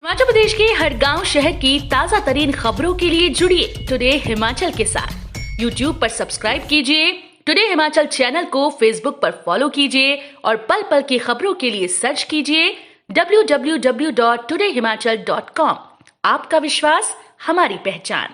हिमाचल प्रदेश के हर गांव शहर की ताजा तरीन खबरों के लिए जुड़िए टुडे हिमाचल के साथ। यूट्यूब पर सब्सक्राइब कीजिए, टुडे हिमाचल चैनल को फेसबुक पर फॉलो कीजिए और पल पल की खबरों के लिए सर्च कीजिए www.todayhimachal.com। आपका विश्वास हमारी पहचान।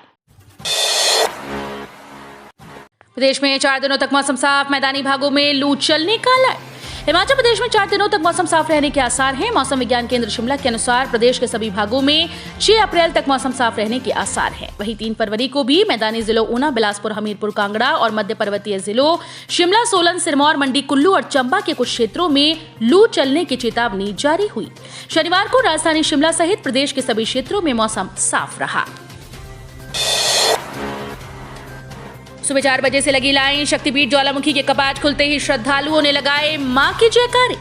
प्रदेश में 4 दिनों तक मौसम साफ, मैदानी भागों में लू चलने का अलर्ट। हिमाचल प्रदेश में 4 दिनों तक मौसम साफ रहने के आसार हैं। मौसम विज्ञान केंद्र शिमला के अनुसार प्रदेश के सभी भागों में 6 अप्रैल तक मौसम साफ रहने के आसार हैं। वहीं 3 फरवरी को भी मैदानी जिलों ऊना, बिलासपुर, हमीरपुर, कांगड़ा और मध्य पर्वतीय जिलों शिमला, सोलन, सिरमौर, मंडी, कुल्लू और चंबा के कुछ क्षेत्रों में लू चलने की चेतावनी जारी हुई। शनिवार को राजधानी शिमला सहित प्रदेश के सभी क्षेत्रों में मौसम साफ रहा। सुबह 4 बजे से लगी लाइन। शक्तिपीठ ज्वालामुखी के कपाट खुलते ही श्रद्धालुओं ने लगाए मां की जयकारे।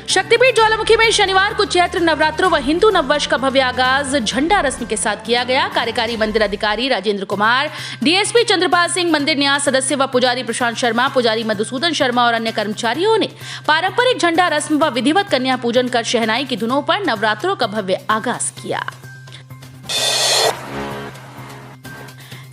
शक्तिपीठ ज्वालामुखी में शनिवार को चैत्र नवरात्रों व हिंदू नववर्ष का भव्य आगाज झंडा रस्म के साथ किया गया। कार्यकारी मंदिर अधिकारी राजेंद्र कुमार, डीएसपी चंद्रपाल सिंह, मंदिर न्यास सदस्य व पुजारी प्रशांत शर्मा, पुजारी मधुसूदन शर्मा और अन्य कर्मचारियों ने पारंपरिक झंडा रस्म व विधिवत कन्या पूजन कर शहनाई की धुनों पर नवरात्रों का भव्य आगाज किया।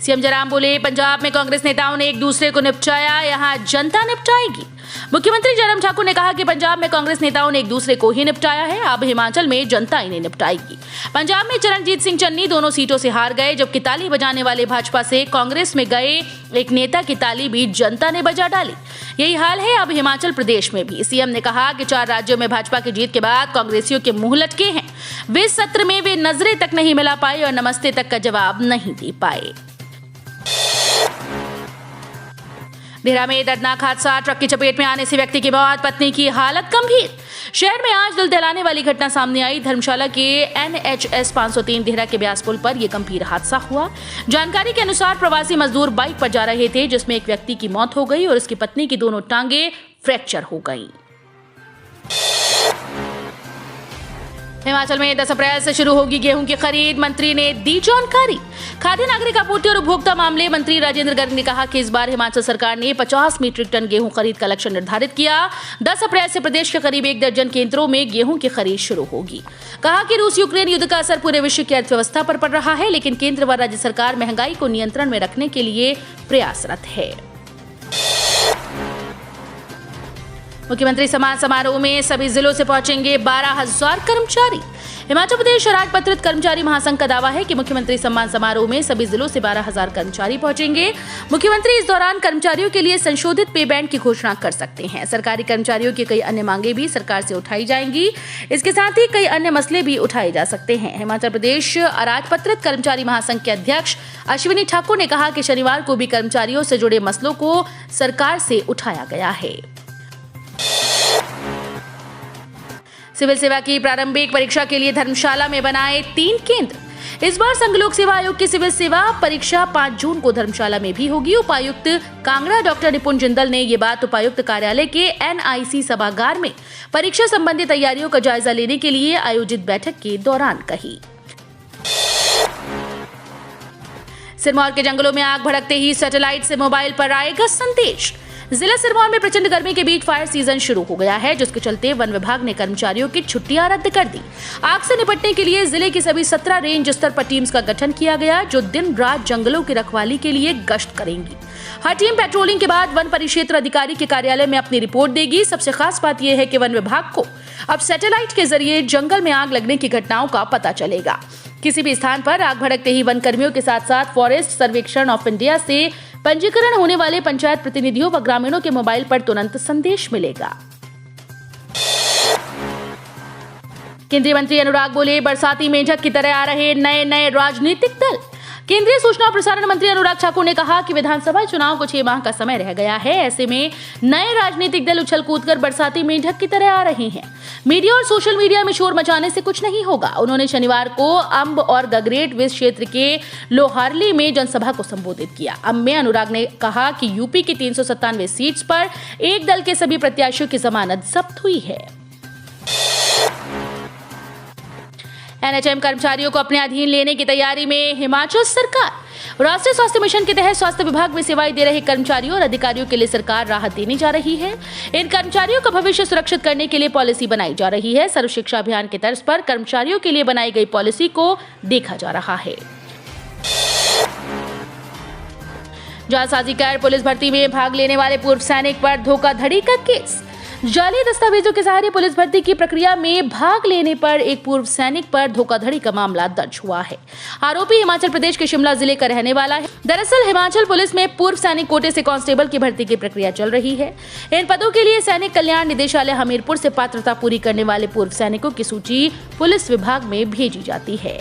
सीएम जयराम बोले, पंजाब में कांग्रेस नेताओं ने एक दूसरे को निपटाया, यहां जनता निपटाएगी। मुख्यमंत्री जयराम ठाकुर ने कहा कि पंजाब में कांग्रेस नेताओं ने एक दूसरे को ही निपटाया है, अब हिमाचल में जनता इन्हें निपटाएगी। पंजाब में चरणजीत सिंह चन्नी दोनों सीटों से हार गए, जबकि ताली बजाने वाले भाजपा से कांग्रेस में गए एक नेता की ताली भी जनता ने बजा डाली। यही हाल है अब हिमाचल प्रदेश में भी। सीएम ने कहा कि 4 राज्यों में भाजपा की जीत के बाद कांग्रेसियों के मुंह लटके हैं। वे सत्र में वे नजरें तक नहीं मिला पाए और नमस्ते तक का जवाब नहीं दे पाए। देहरा में दर्दनाक हादसा, ट्रक की चपेट में आने से व्यक्ति की मौत, पत्नी की हालत गंभीर। शहर में आज दिल दहलाने वाली घटना सामने आई। धर्मशाला के NHS 503 देहरा के ब्यास पुल पर यह गंभीर हादसा हुआ। जानकारी के अनुसार प्रवासी मजदूर बाइक पर जा रहे थे, जिसमें एक व्यक्ति की मौत हो गई और उसकी पत्नी की दोनों टांगे फ्रैक्चर हो गईं। हिमाचल में 10 अप्रैल से शुरू होगी गेहूं की खरीद, मंत्री ने दी जानकारी। खाद्य नागरिक आपूर्ति और उपभोक्ता मामले मंत्री राजेंद्र गर्ग ने कहा कि इस बार हिमाचल सरकार ने 50 मीट्रिक टन गेहूं खरीद का लक्ष्य निर्धारित किया। 10 अप्रैल से प्रदेश के करीब 1 दर्जन केंद्रों में गेहूं की खरीद शुरू होगी। कहा कि रूस यूक्रेन युद्ध का असर पूरे विश्व की अर्थव्यवस्था पर पड़ रहा है, लेकिन केंद्र व राज्य सरकार महंगाई को नियंत्रण में रखने के लिए प्रयासरत है। मुख्यमंत्री सम्मान समारोह में सभी जिलों से पहुंचेंगे 12,000 कर्मचारी। हिमाचल प्रदेश राजपत्रित कर्मचारी महासंघ का दावा है कि मुख्यमंत्री सम्मान समारोह में सभी जिलों से 12,000 कर्मचारी पहुंचेंगे। मुख्यमंत्री इस दौरान कर्मचारियों के लिए संशोधित पे बैंड की घोषणा कर सकते हैं। सरकारी कर्मचारियों की कई अन्य मांगे भी सरकार से उठाई जाएंगी। इसके साथ ही कई अन्य मसले भी उठाए जा सकते हैं। हिमाचल प्रदेश राजपत्रित कर्मचारी महासंघ के अध्यक्ष अश्विनी ठाकुर ने कहा कि शनिवार को भी कर्मचारियों से जुड़े मसलों को सरकार से उठाया गया है। सिविल सेवा की प्रारंभिक परीक्षा के लिए धर्मशाला में बनाए 3 केंद्र। इस बार संघ लोक सेवा आयोग की सिविल सेवा परीक्षा 5 जून को धर्मशाला में भी होगी। उपायुक्त कांगड़ा डॉक्टर निपुण जिंदल ने ये बात उपायुक्त कार्यालय के NIC सभागार में परीक्षा संबंधी तैयारियों का जायजा लेने के लिए आयोजित बैठक के दौरान कही। सिरमौर के जंगलों में आग भड़कते ही सैटेलाइट से मोबाइल पर आएगा संदेश। जिला सिरमौर में प्रचंड गर्मी के बीच फायर सीजन शुरू हो गया है, जिसके चलते वन विभाग ने कर्मचारियों की छुट्टियां रद्द कर दी। आग से निपटने के लिए जिले की सभी 17 रेंज स्तर पर टीम्स का गठन किया गया, जो दिन रात जंगलों की रखवाली के लिए गश्त करेंगी। हर टीम पेट्रोलिंग के बाद वन परिक्षेत्र अधिकारी के कार्यालय में अपनी रिपोर्ट देगी। सबसे खास बात यह है कि वन विभाग को अब सैटेलाइट के जरिए जंगल में आग लगने की घटनाओं का पता चलेगा। किसी भी स्थान पर आग भड़कते ही वन कर्मियों के साथ साथ फॉरेस्ट सर्वेक्षण ऑफ इंडिया से पंजीकरण होने वाले पंचायत प्रतिनिधियों व ग्रामीणों के मोबाइल पर तुरंत संदेश मिलेगा। केंद्रीय मंत्री अनुराग बोले, बरसाती मेंढक की तरह आ रहे नए राजनीतिक दल। केंद्रीय सूचना और प्रसारण मंत्री अनुराग ठाकुर ने कहा कि विधानसभा चुनाव को 6 माह का समय रह गया है। ऐसे में नए राजनीतिक दल उछल कूदकर बरसाती मेंढक की तरह आ रहे हैं। मीडिया और सोशल मीडिया में शोर मचाने से कुछ नहीं होगा। उन्होंने शनिवार को अंब और गगरेट वेस्ट क्षेत्र के लोहारली में जनसभा को संबोधित किया। अंब में अनुराग ने कहा कि यूपी की 397 सीट्स पर एक दल के सभी प्रत्याशियों की जमानत जब्त हुई है। एनएचएम कर्मचारियों को अपने अधीन लेने की तैयारी में हिमाचल सरकार। राष्ट्रीय स्वास्थ्य मिशन के तहत स्वास्थ्य विभाग में सेवाएं दे रहे कर्मचारियों और अधिकारियों के लिए सरकार राहत देने जा रही है। इन कर्मचारियों का भविष्य सुरक्षित करने के लिए पॉलिसी बनाई जा रही है। सर्व शिक्षा अभियान की तर्ज पर कर्मचारियों के लिए बनाई गई पॉलिसी को देखा जा रहा है। जालसाजी कर पुलिस भर्ती में भाग लेने वाले पूर्व सैनिक पर धोखाधड़ी का केस। जाली दस्तावेजों के सहारे पुलिस भर्ती की प्रक्रिया में भाग लेने पर एक पूर्व सैनिक पर धोखाधड़ी का मामला दर्ज हुआ है। आरोपी हिमाचल प्रदेश के शिमला जिले का रहने वाला है। दरअसल हिमाचल पुलिस में पूर्व सैनिक कोटे से कांस्टेबल की भर्ती की प्रक्रिया चल रही है। इन पदों के लिए सैनिक कल्याण निदेशालय हमीरपुर से पात्रता पूरी करने वाले पूर्व सैनिकों की सूची पुलिस विभाग में भेजी जाती है।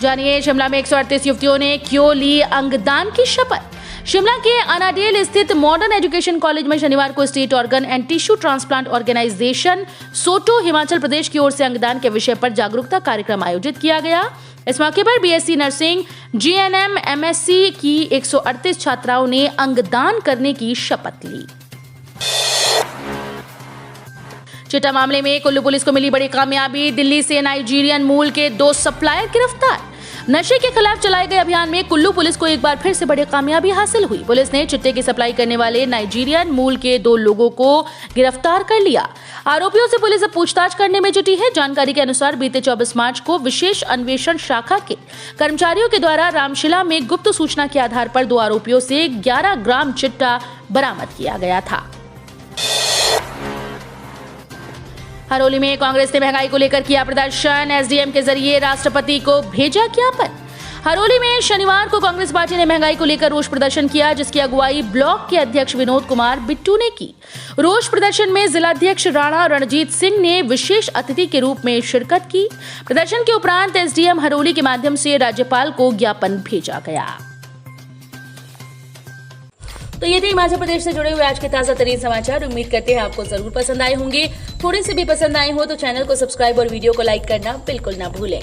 जानिए शिमला में 138 युवतियों ने क्यों ली अंगदान की शपथ। शिमला के अनाडेल स्थित मॉडर्न एजुकेशन कॉलेज में शनिवार को state organ and tissue transplant organisation SOTTO Himachal Pradesh की ओर से अंगदान के विषय पर जागरूकता कार्यक्रम आयोजित किया गया। इस मौके पर बीएससी नर्सिंग, जीएनएम, एमएससी की 138 छात्राओं ने अंगदान करने की शपथ ली। चिट्टा मामले में कुल्लू पुलिस को मिली बड़ी कामयाबी। दिल्ली से नाइजीरियन मूल के 2 सप्लायर गिरफ्तार। नशे के खिलाफ चलाए गए अभियान में कुल्लू पुलिस को एक बार फिर से बड़ी कामयाबी हासिल हुई। पुलिस ने चिट्टे की सप्लाई करने वाले नाइजीरियन मूल के 2 लोगों को गिरफ्तार कर लिया। आरोपियों से पुलिस अब पूछताछ करने में जुटी है। जानकारी के अनुसार बीते 24 मार्च को विशेष अन्वेषण शाखा के कर्मचारियों के द्वारा रामशिला में गुप्त सूचना के आधार पर 2 आरोपियों से 11 ग्राम चिट्टा बरामद किया गया था। हरोली में कांग्रेस ने महंगाई को लेकर किया प्रदर्शन। एसडीएम के जरिए राष्ट्रपति को भेजा ज्ञापन। हरोली में शनिवार को कांग्रेस पार्टी ने महंगाई को लेकर रोष प्रदर्शन किया, जिसकी अगुवाई ब्लॉक के अध्यक्ष विनोद कुमार बिट्टू ने की। रोष प्रदर्शन में जिलाध्यक्ष राणा रणजीत सिंह ने विशेष अतिथि के रूप में शिरकत की। प्रदर्शन के उपरांत एसडीएम हरोली के माध्यम से राज्यपाल को ज्ञापन भेजा गया। तो ये थे हिमाचल प्रदेश से जुड़े हुए आज के ताजा तरीन समाचार। उम्मीद करते हैं आपको जरूर पसंद आए होंगे। थोड़े से भी पसंद आए हो तो चैनल को सब्सक्राइब और वीडियो को लाइक करना बिल्कुल ना भूलें।